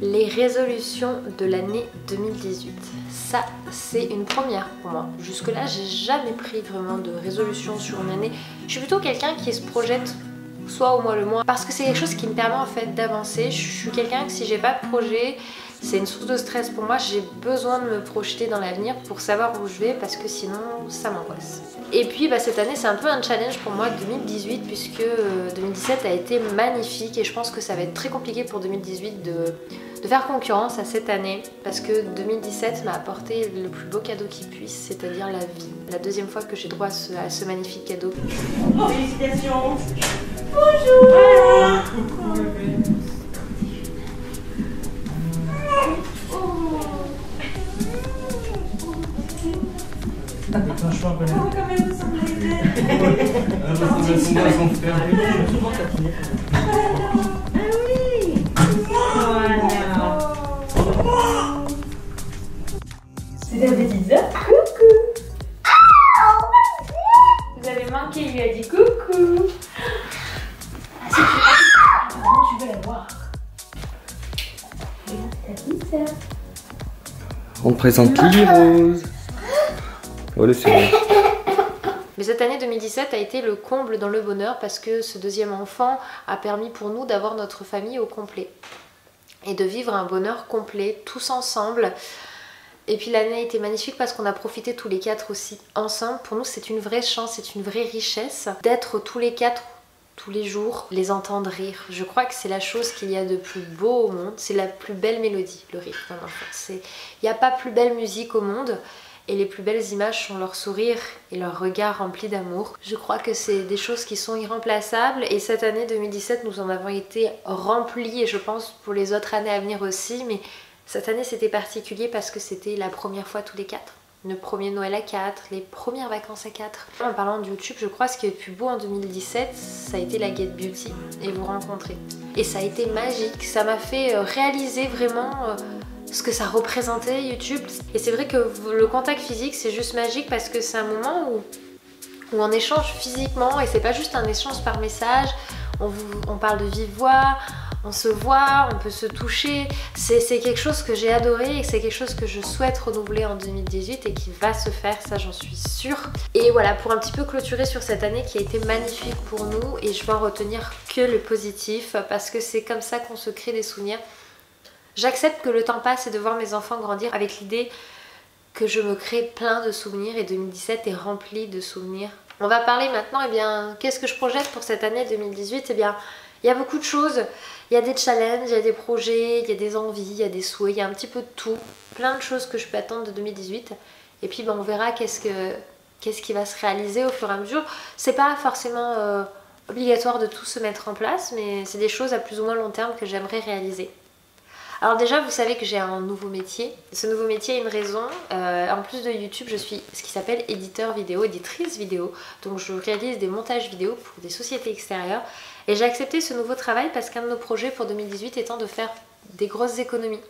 Les résolutions de l'année 2018. Ça, c'est une première pour moi. Jusque-là, j'ai jamais pris vraiment de résolution sur une année. Je suis plutôt quelqu'un qui se projette soit au mois le mois, parce que c'est quelque chose qui me permet en fait d'avancer. Je suis quelqu'un que si j'ai pas de projet, c'est une source de stress pour moi. J'ai besoin de me projeter dans l'avenir pour savoir où je vais, parce que sinon ça m'angoisse. Et puis cette année c'est un peu un challenge pour moi 2018, puisque 2017 a été magnifique et je pense que ça va être très compliqué pour 2018 de faire concurrence à cette année, parce que 2017 m'a apporté le plus beau cadeau qui puisse, c'est-à-dire la vie. La deuxième fois que j'ai droit à ce magnifique cadeau. Félicitations. Bonjour. Coucou bébé. C'est un choix un peu. Oh, quand même, vous semblez À son frère. Ah oui. Voilà. C'est la petite Zop. Coucou. Vous avez manqué, il lui a dit coucou. Tu veux la voir. Regarde ta petite sœur. On te présente Lily Rose. Oh, le ciel. Mais cette année 2017 a été le comble dans le bonheur, parce que ce deuxième enfant a permis pour nous d'avoir notre famille au complet et de vivre un bonheur complet tous ensemble. Et puis l'année a été magnifique parce qu'on a profité tous les quatre aussi ensemble. Pour nous c'est une vraie chance, c'est une vraie richesse d'être tous les quatre tous les jours, les entendre rire. Je crois que c'est la chose qu'il y a de plus beau au monde, c'est la plus belle mélodie, le rire d'un enfant. Il n'y a pas plus belle musique au monde. Et les plus belles images sont leur sourire et leur regard rempli d'amour. Je crois que c'est des choses qui sont irremplaçables, et cette année 2017 nous en avons été remplis, et je pense pour les autres années à venir aussi, mais cette année c'était particulier parce que c'était la première fois tous les quatre. Le premier Noël à 4, les premières vacances à 4. En parlant de YouTube, je crois que ce qui est le plus beau en 2017, ça a été la Get Beauty et vous rencontrer. Et ça a été magique, ça m'a fait réaliser vraiment ce que ça représentait YouTube. Et c'est vrai que le contact physique c'est juste magique, parce que c'est un moment où on échange physiquement, et c'est pas juste un échange par message, on parle de vive voix, on se voit, on peut se toucher. C'est quelque chose que j'ai adoré, et c'est quelque chose que je souhaite renouveler en 2018 et qui va se faire, ça j'en suis sûre. Et voilà, pour un petit peu clôturer sur cette année qui a été magnifique pour nous, et je vais en retenir que le positif, parce que c'est comme ça qu'on se crée des souvenirs. J'accepte que le temps passe et de voir mes enfants grandir avec l'idée que je me crée plein de souvenirs, et 2017 est rempli de souvenirs. On va parler maintenant, qu'est-ce que je projette pour cette année 2018 ? Il y a beaucoup de choses. Il y a des challenges, il y a des projets, il y a des envies, il y a des souhaits, il y a un petit peu de tout. Plein de choses que je peux attendre de 2018. Et puis on verra qu'est-ce qui va se réaliser au fur et à mesure. C'est pas forcément obligatoire de tout se mettre en place, mais c'est des choses à plus ou moins long terme que j'aimerais réaliser. Alors déjà, vous savez que j'ai un nouveau métier. Ce nouveau métier a une raison. En plus de YouTube, je suis ce qui s'appelle éditeur vidéo, éditrice vidéo. Donc je réalise des montages vidéo pour des sociétés extérieures. Et j'ai accepté ce nouveau travail parce qu'un de nos projets pour 2018 étant de faire des grosses économies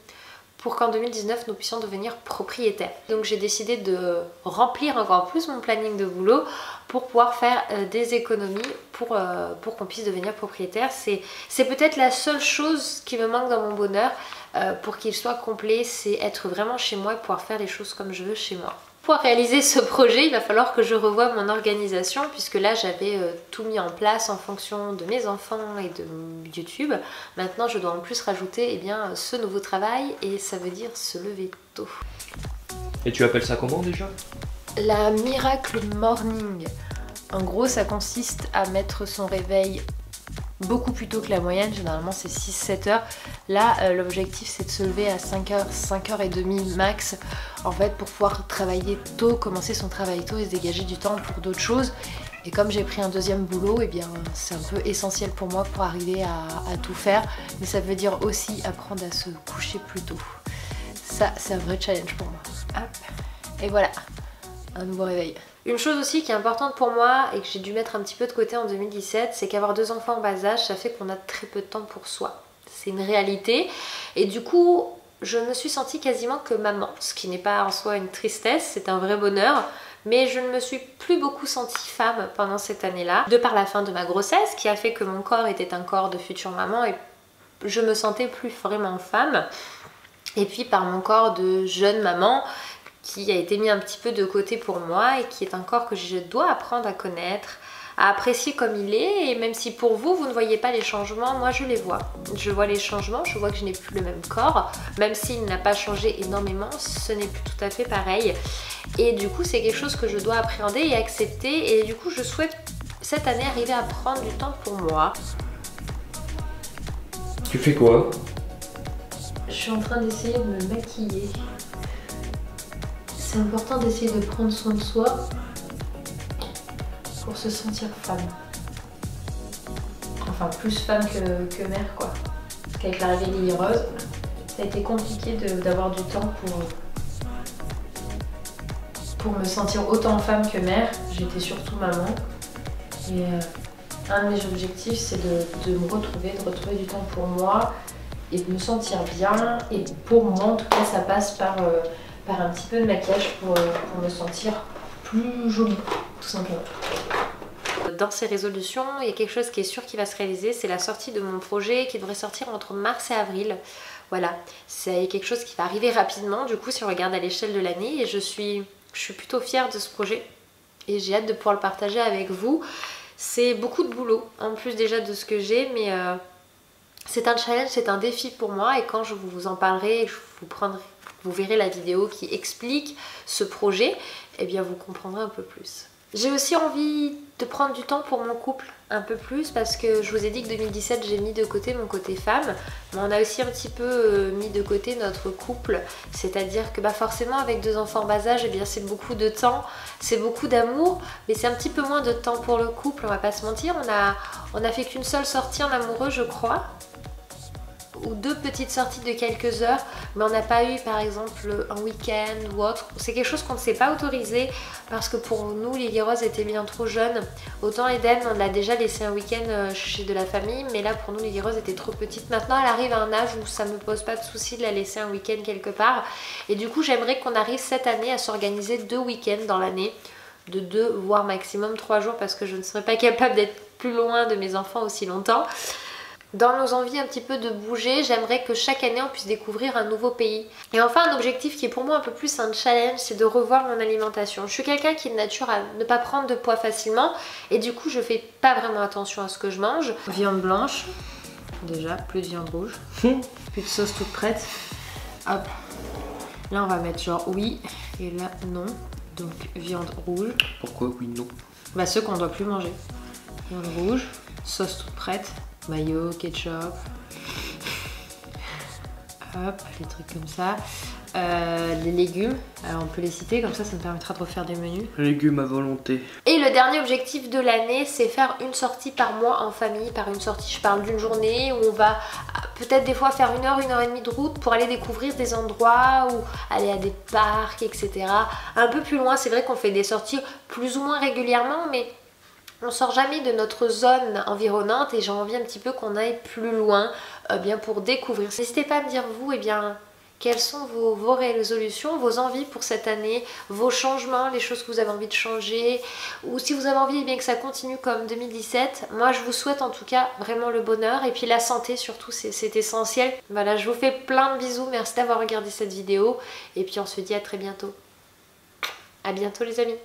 pour qu'en 2019 nous puissions devenir propriétaires. Donc j'ai décidé de remplir encore plus mon planning de boulot pour pouvoir faire des économies pour qu'on puisse devenir propriétaire. C'est peut-être la seule chose qui me manque dans mon bonheur pour qu'il soit complet, c'est être vraiment chez moi et pouvoir faire les choses comme je veux chez moi. Pour réaliser ce projet, il va falloir que je revoie mon organisation, puisque là j'avais tout mis en place en fonction de mes enfants et de YouTube. Maintenant je dois en plus rajouter ce nouveau travail, et ça veut dire se lever tôt. Et tu appelles ça comment déjà ? La Miracle Morning. En gros ça consiste à mettre son réveil beaucoup plus tôt que la moyenne, généralement c'est 6-7 heures. Là l'objectif c'est de se lever à 5h, 5h30 max, en fait pour pouvoir travailler tôt, commencer son travail tôt et se dégager du temps pour d'autres choses. Et comme j'ai pris un deuxième boulot, c'est un peu essentiel pour moi pour arriver à tout faire, mais ça veut dire aussi apprendre à se coucher plus tôt. Ça c'est un vrai challenge pour moi. Hop. Et voilà, un nouveau réveil. Une chose aussi qui est importante pour moi et que j'ai dû mettre un petit peu de côté en 2017, c'est qu'avoir 2 enfants en bas âge, ça fait qu'on a très peu de temps pour soi. C'est une réalité. Et du coup, je me suis sentie quasiment que maman, ce qui n'est pas en soi une tristesse, c'est un vrai bonheur. Mais je ne me suis plus beaucoup sentie femme pendant cette année-là, de par la fin de ma grossesse, qui a fait que mon corps était un corps de future maman et je me sentais plus vraiment femme. Et puis par mon corps de jeune maman qui a été mis un petit peu de côté pour moi et qui est un corps que je dois apprendre à connaître, à apprécier comme il est. Et même si pour vous, vous ne voyez pas les changements, moi je les vois. Je vois les changements, je vois que je n'ai plus le même corps. Même s'il n'a pas changé énormément, ce n'est plus tout à fait pareil. Et du coup, c'est quelque chose que je dois appréhender et accepter. Et du coup, je souhaite cette année arriver à prendre du temps pour moi. Tu fais quoi? Je suis en train d'essayer de me maquiller. C'est important d'essayer de prendre soin de soi pour se sentir femme. Enfin, plus femme que mère, quoi. Parce qu'avec l'arrivée de Lily Rose, ça a été compliqué d'avoir du temps pour me sentir autant femme que mère. J'étais surtout maman. Et un de mes objectifs, c'est de me retrouver, de retrouver du temps pour moi et de me sentir bien. Et pour moi, en tout cas, ça passe par un petit peu de maquillage pour me sentir plus jolie, tout simplement. Dans ces résolutions, il y a quelque chose qui est sûr qui va se réaliser, c'est la sortie de mon projet qui devrait sortir entre mars et avril. Voilà, c'est quelque chose qui va arriver rapidement, du coup, si on regarde à l'échelle de l'année. Et je suis plutôt fière de ce projet et j'ai hâte de pouvoir le partager avec vous. C'est beaucoup de boulot, en plus déjà de ce que j'ai, mais c'est un challenge, c'est un défi pour moi. Et quand je vous en parlerai, vous verrez la vidéo qui explique ce projet, eh bien vous comprendrez un peu plus. J'ai aussi envie de prendre du temps pour mon couple un peu plus parce que je vous ai dit que 2017 j'ai mis de côté mon côté femme, mais on a aussi un petit peu mis de côté notre couple, c'est-à-dire que forcément avec 2 enfants en bas âge, eh bien c'est beaucoup de temps, c'est beaucoup d'amour, mais c'est un petit peu moins de temps pour le couple, on va pas se mentir. On a fait qu'une seule sortie en amoureux, je crois, ou 2 petites sorties de quelques heures, mais on n'a pas eu par exemple un week-end ou autre. C'est quelque chose qu'on ne s'est pas autorisé parce que pour nous Lily Rose était bien trop jeune. Autant Eden, on l'a déjà laissé un week-end chez de la famille, mais là pour nous Lily Rose était trop petite. Maintenant elle arrive à un âge où ça me pose pas de souci de la laisser un week-end quelque part, et du coup j'aimerais qu'on arrive cette année à s'organiser 2 week-ends dans l'année, de 2 voire maximum 3 jours, parce que je ne serais pas capable d'être plus loin de mes enfants aussi longtemps. Dans nos envies un petit peu de bouger, j'aimerais que chaque année on puisse découvrir un nouveau pays. Et enfin, un objectif qui est pour moi un peu plus un challenge, c'est de revoir mon alimentation. Je suis quelqu'un qui est de nature à ne pas prendre de poids facilement, et du coup je fais pas vraiment attention à ce que je mange. Viande blanche, déjà, plus de viande rouge, plus de sauce toute prête. Hop, là on va mettre genre oui, et là non, donc viande rouge. Pourquoi oui, non? Ceux qu'on doit plus manger. Viande rouge, sauce toute prête. Mayo, ketchup, hop, des trucs comme ça. Les légumes, alors on peut les citer, comme ça me permettra de refaire des menus. Légumes à volonté. Et le dernier objectif de l'année, c'est faire une sortie par mois en famille. Par une sortie, je parle d'une journée où on va peut-être des fois faire 1 heure, 1 heure et demie de route pour aller découvrir des endroits ou aller à des parcs, etc. Un peu plus loin, c'est vrai qu'on fait des sorties plus ou moins régulièrement, mais on sort jamais de notre zone environnante et j'ai envie un petit peu qu'on aille plus loin bien pour découvrir. N'hésitez pas à me dire vous, quelles sont vos résolutions, vos envies pour cette année, vos changements, les choses que vous avez envie de changer, ou si vous avez envie que ça continue comme 2017. Moi je vous souhaite en tout cas vraiment le bonheur et puis la santé surtout, c'est essentiel. Voilà, je vous fais plein de bisous, merci d'avoir regardé cette vidéo et puis on se dit à très bientôt. À bientôt les amis.